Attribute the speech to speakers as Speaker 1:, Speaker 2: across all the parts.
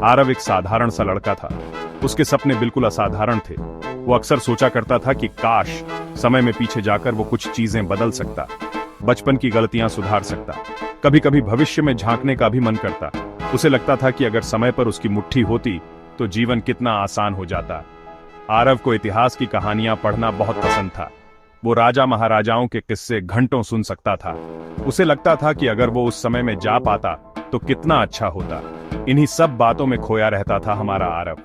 Speaker 1: आरव एक साधारण सा लड़का था। उसके सपने बिल्कुल असाधारण थे। वो अक्सर सोचा करता था कि काश समय में पीछे जाकर वो कुछ चीजें बदल सकता, बचपन की गलतियां सुधार सकता। कभी कभी भविष्य में झांकने का भी मन करता। उसे लगता था कि अगर समय पर उसकी मुट्ठी होती तो जीवन कितना आसान हो जाता। आरव को इतिहास की कहानियां पढ़ना बहुत पसंद था। वो राजा महाराजाओं के किस्से घंटों सुन सकता था। उसे लगता था कि अगर वो उस समय में जा पाता तो कितना अच्छा होता। इन्हीं सब बातों में खोया रहता था हमारा आरव।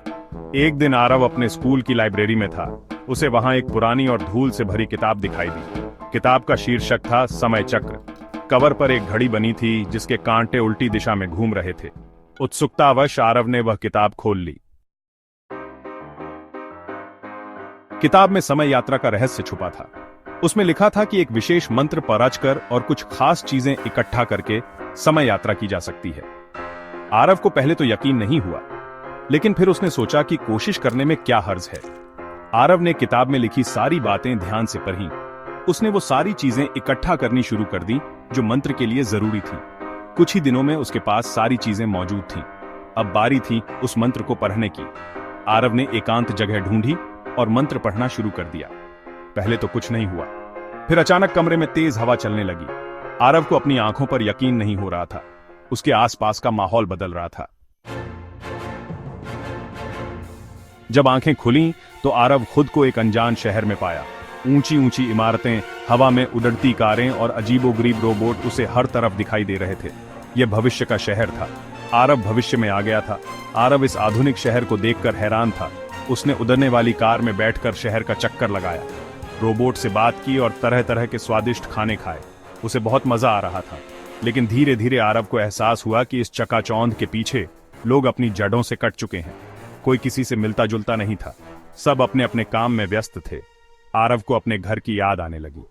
Speaker 1: एक दिन आरव अपने स्कूल की लाइब्रेरी में था। उसे वहां एक पुरानी और धूल से भरी किताब दिखाई दी। किताब का शीर्षक था समय चक्र। कवर पर एक घड़ी बनी थी जिसके कांटे उल्टी दिशा में घूम रहे थे। उत्सुकतावश आरव ने वह किताब खोल ली। किताब में समय यात्रा का रहस्य छुपा था। उसमें लिखा था कि एक विशेष मंत्र परचकर और कुछ खास चीजें इकट्ठा करके समय यात्रा की जा सकती है। आरव को पहले तो यकीन नहीं हुआ, लेकिन फिर उसने सोचा कि कोशिश करने में क्या हर्ज है। आरव ने किताब में लिखी सारी बातें ध्यान से पढ़ी। उसने वो सारी चीजें इकट्ठा करनी शुरू कर दी जो मंत्र के लिए जरूरी थी। कुछ ही दिनों में उसके पास सारी चीजें मौजूद थीं। अब बारी थी उस मंत्र को पढ़ने की। आरव ने एकांत जगह ढूंढी और मंत्र पढ़ना शुरू कर दिया। पहले तो कुछ नहीं हुआ, फिर अचानक कमरे में तेज हवा चलने लगी। आरव को अपनी आंखों पर यकीन नहीं हो रहा था। उसके आसपास का माहौल बदल रहा था। जब आंखें खुलीं तो आरव खुद को एक अनजान शहर में पाया। ऊंची ऊंची इमारतें, हवा में उड़ती कारें और अजीबोगरीब रोबोट उसे हर तरफ दिखाई दे रहे थे। यह भविष्य का शहर था। आरव भविष्य में आ गया था। आरव इस आधुनिक शहर को देखकर हैरान था। उसने उड़ने वाली कार में बैठकर शहर का चक्कर लगाया, रोबोट से बात की और तरह तरह के स्वादिष्ट खाने खाए। उसे बहुत मजा आ रहा था। लेकिन धीरे धीरे आरव को एहसास हुआ कि इस चकाचौंध के पीछे लोग अपनी जड़ों से कट चुके हैं। कोई किसी से मिलता जुलता नहीं था। सब अपने अपने काम में व्यस्त थे। आरव को अपने घर की याद आने लगी।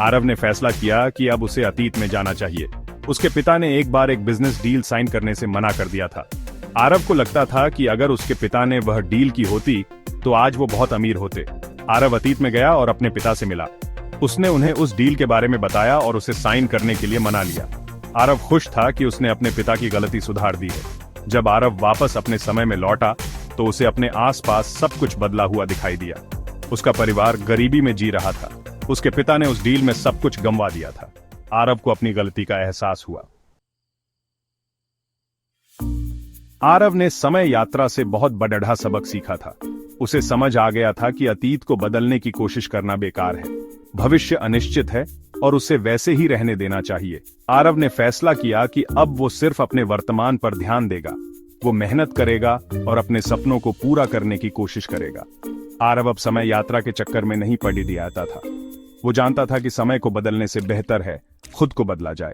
Speaker 1: आरव ने फैसला किया कि अब उसे अतीत में जाना चाहिए। उसके पिता ने एक बार एक बिजनेस डील साइन करने से मना कर दिया था। आरव को लगता था कि अगर उसके पिता ने वह डील की होती तो आज वो बहुत अमीर होते। आरव अतीत में गया और अपने पिता से मिला। उसने उन्हें उस डील के बारे में बताया और उसे साइन करने के लिए मना लिया। आरव खुश था कि उसने अपने पिता की गलती सुधार दी है। जब आरव वापस अपने समय में लौटा तो उसे अपने आसपास सब कुछ बदला हुआ दिखाई दिया। उसका परिवार गरीबी में जी रहा था। उसके पिता ने उस डील में सब कुछ गंवा दिया था। आरव को अपनी गलती का एहसास हुआ। आरव ने समय यात्रा से बहुत बड़ा सबक सीखा था। उसे समझ आ गया था कि अतीत को बदलने की कोशिश करना बेकार है। भविष्य अनिश्चित है और उसे वैसे ही रहने देना चाहिए। आरव ने फैसला किया कि अब वो सिर्फ अपने वर्तमान पर ध्यान देगा। वो मेहनत करेगा और अपने सपनों को पूरा करने की कोशिश करेगा। आरव अब समय यात्रा के चक्कर में नहीं पड़ दिया था। वो जानता था कि समय को बदलने से बेहतर है खुद को बदला जाए।